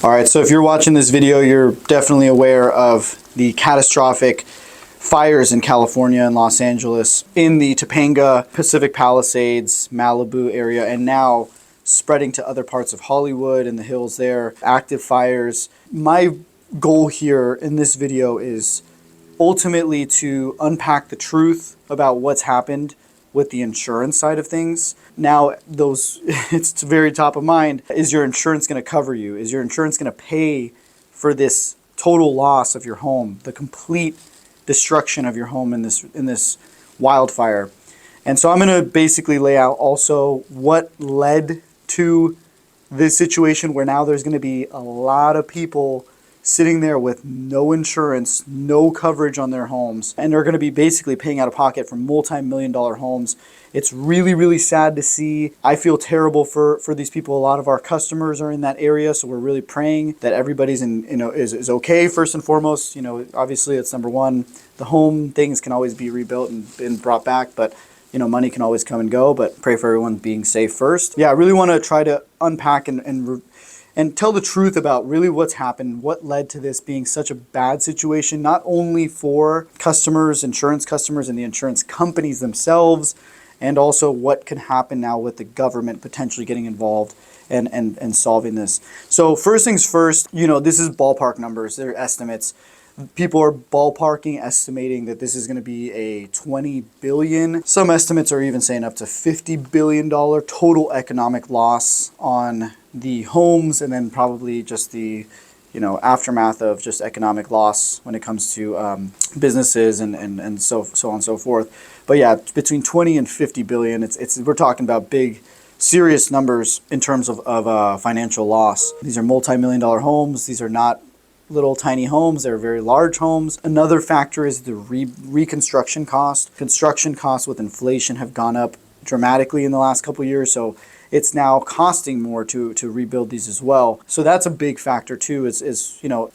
All right, so if you're watching this video, you're definitely aware of the catastrophic fires in California and Los Angeles, in the Topanga, Pacific Palisades, Malibu area, and now spreading to other parts of Hollywood and the hills there. Active fires. My goal here in this video is ultimately to unpack the truth about what's happened with the insurance side of things. Now, it's very top of mind. Is your insurance going to cover you? Is your insurance going to pay for this total loss of your home, the complete destruction of your home in this wildfire? And so I'm going to basically lay out also what led to this situation where now there's going to be a lot of people sitting there with no insurance, no coverage on their homes, and they're going to be basically paying out of pocket for multi-million-dollar homes. It's really, really sad to see. I feel terrible for these people. A lot of our customers are in that area, so we're really praying that everybody's is okay first and foremost. Obviously it's number one. The home things can always be rebuilt and brought back, but money can always come and go. But pray for everyone being safe first. Yeah, I really want to try to unpack and tell the truth about really what's happened, what led to this being such a bad situation, not only for customers, insurance customers, and the insurance companies themselves, and also what can happen now with the government potentially getting involved and solving this. So first things first, this is ballpark numbers, they're estimates. People are ballparking, estimating that this is going to be a $20 billion. Some estimates are even saying up to $50 billion total economic loss on the homes, and then probably just the aftermath of just economic loss when it comes to businesses and so on and so forth. But yeah, between 20 and 50 billion, we're talking about big, serious numbers in terms of financial loss. These are multi-million-dollar homes. These are not little tiny homes. They're very large homes. Another factor is the reconstruction cost. Construction costs with inflation have gone up dramatically in the last couple of years, so it's now costing more to rebuild these as well. So that's a big factor too, is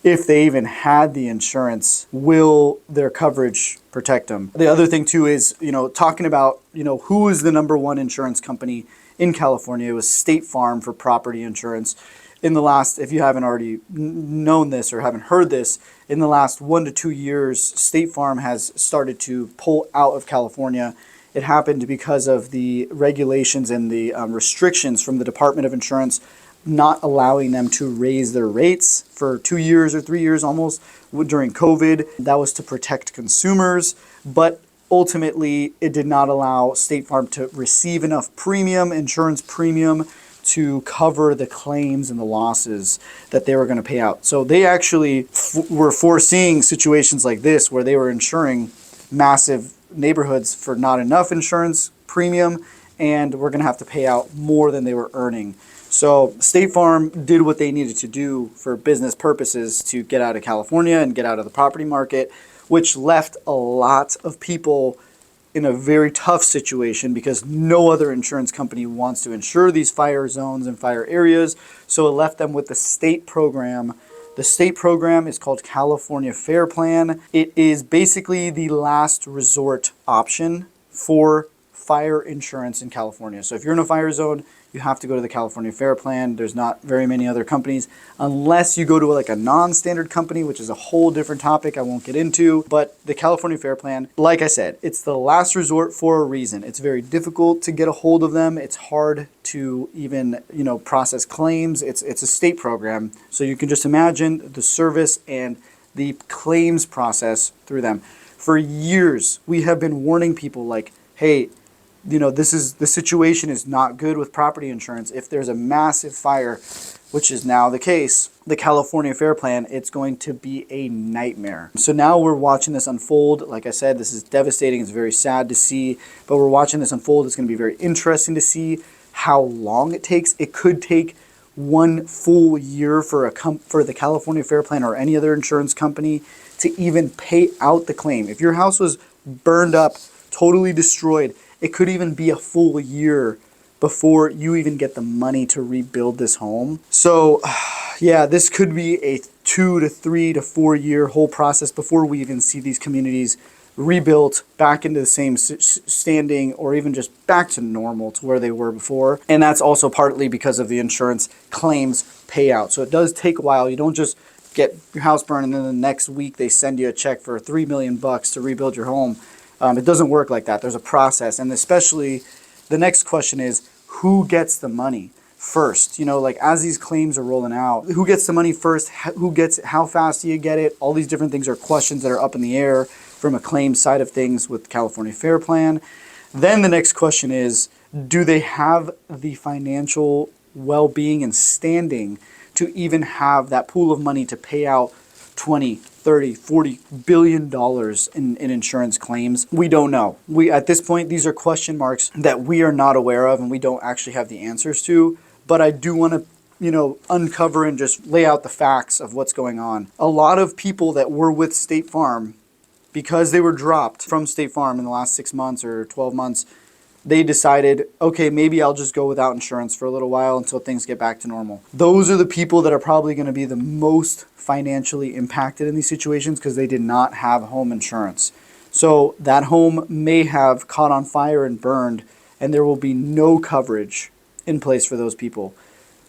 if they even had the insurance, will their coverage protect them? The other thing too is, talking about, who is the number one insurance company in California? It was State Farm for property insurance. In the last, if you haven't already known this or haven't heard this, in the last 1 to 2 years, State Farm has started to pull out of California. It happened because of the regulations and the restrictions from the Department of Insurance not allowing them to raise their rates for 2 years or 3 years almost during COVID. That was to protect consumers, but ultimately it did not allow State Farm to receive enough insurance premium, to cover the claims and the losses that they were going to pay out. So they actually were foreseeing situations like this where they were insuring massive neighborhoods for not enough insurance premium, and we're going to have to pay out more than they were earning. So State Farm did what they needed to do for business purposes to get out of California and get out of the property market, which left a lot of people in a very tough situation because no other insurance company wants to insure these fire zones and fire areas. So it left them with the state program. The state program is called California Fair Plan. It is basically the last resort option for fire insurance in California. So if you're in a fire zone, you have to go to the California Fair Plan. There's not very many other companies unless you go to like a non-standard company, which is a whole different topic I won't get into. But the California Fair Plan, like I said, it's the last resort for a reason. It's very difficult to get a hold of them. It's hard to even, process claims. It's a state program. So you can just imagine the service and the claims process through them. For years, we have been warning people like, hey, the situation is not good with property insurance. If there's a massive fire, which is now the case, the California Fair Plan, it's going to be a nightmare. So now we're watching this unfold. Like I said, this is devastating. It's very sad to see, but we're watching this unfold. It's going to be very interesting to see how long it takes. It could take 1 full year for the California Fair Plan or any other insurance company to even pay out the claim. If your house was burned up, totally destroyed, it could even be a full year before you even get the money to rebuild this home. So yeah, this could be a 2 to 3 to 4 year whole process before we even see these communities rebuilt back into the same standing, or even just back to normal to where they were before. And that's also partly because of the insurance claims payout. So it does take a while. You don't just get your house burned and then the next week they send you a check for $3 million to rebuild your home. It doesn't work like that. There's a process. And especially the next question is, who gets the money first? You know, like as these claims are rolling out, who gets the money first? Who gets it? How fast do you get it? All these different things are questions that are up in the air from a claim side of things with California Fair Plan. Then the next question is, do they have the financial well-being and standing to even have that pool of money to pay out 20, 30, 40 billion dollars in insurance claims? We don't know. At this point, these are question marks that we are not aware of and we don't actually have the answers to. But I do want to, uncover and just lay out the facts of what's going on. A lot of people that were with State Farm, because they were dropped from State Farm in the last 6 months or 12 months, they decided, okay, maybe I'll just go without insurance for a little while until things get back to normal. Those are the people that are probably going to be the most financially impacted in these situations because they did not have home insurance. So that home may have caught on fire and burned, and there will be no coverage in place for those people.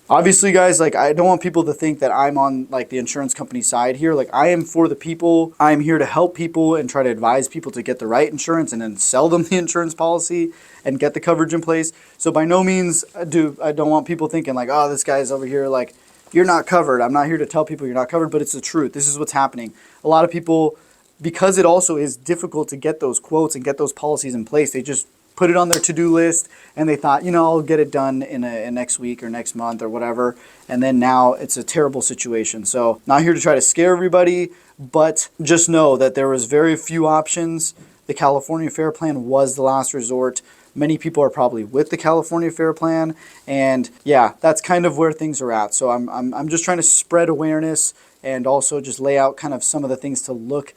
Obviously, guys, like, I don't want people to think that I'm on like the insurance company side here. Like, I am for the people. I'm here to help people and try to advise people to get the right insurance and then sell them the insurance policy and get the coverage in place. So by no means I don't want people thinking like, oh, this guy's over here like, you're not covered. I'm not here to tell people you're not covered, but it's the truth. This is what's happening. A lot of people, because it also is difficult to get those quotes and get those policies in place, they just put it on their to-do list and they thought, I'll get it done in next week or next month or whatever. And then now it's a terrible situation. So not here to try to scare everybody, but just know that there was very few options. The California Fair Plan was the last resort. Many people are probably with the California Fair Plan. And yeah, that's kind of where things are at. So I'm just trying to spread awareness and also just lay out kind of some of the things to look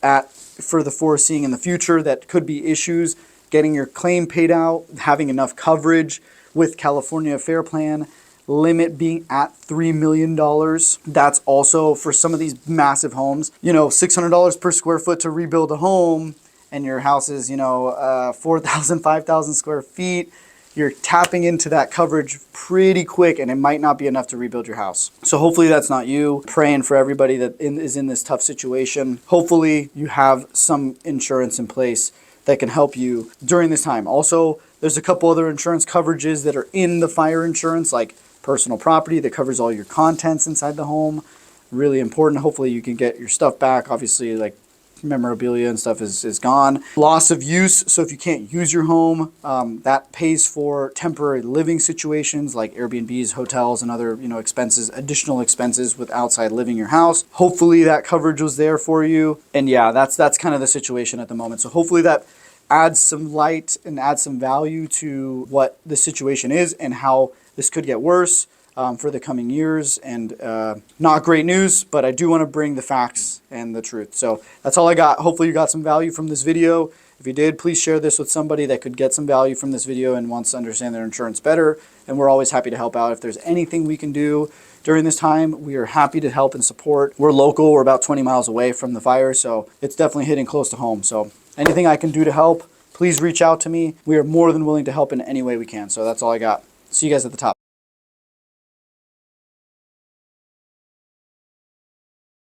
at for the foreseeing in the future that could be issues. Getting your claim paid out, having enough coverage with California Fair Plan, limit being at $3 million. That's also for some of these massive homes, $600 per square foot to rebuild a home, and your house is, 4,000, 5,000 square feet. You're tapping into that coverage pretty quick, and it might not be enough to rebuild your house. So hopefully that's not you. Praying for everybody that is in this tough situation. Hopefully you have some insurance in place that can help you during this time. Also, there's a couple other insurance coverages that are in the fire insurance, like personal property that covers all your contents inside the home. Really important. Hopefully you can get your stuff back. Obviously, like memorabilia and stuff is gone. Loss of use. So if you can't use your home, that pays for temporary living situations like Airbnbs, hotels, and other expenses, additional expenses with outside living your house. Hopefully that coverage was there for you. And yeah, that's kind of the situation at the moment. So hopefully that adds some light and adds some value to what the situation is and how this could get worse for the coming years. And not great news, but I do want to bring the facts and the truth. So that's all I got. Hopefully you got some value from this video. If you did, please share this with somebody that could get some value from this video and wants to understand their insurance better. And we're always happy to help out. If there's anything we can do during this time, we are happy to help and support. We're local. We're about 20 miles away from the fire, so it's definitely hitting close to home. So anything I can do to help, please reach out to me. We are more than willing to help in any way we can. So that's all I got. See you guys at the top.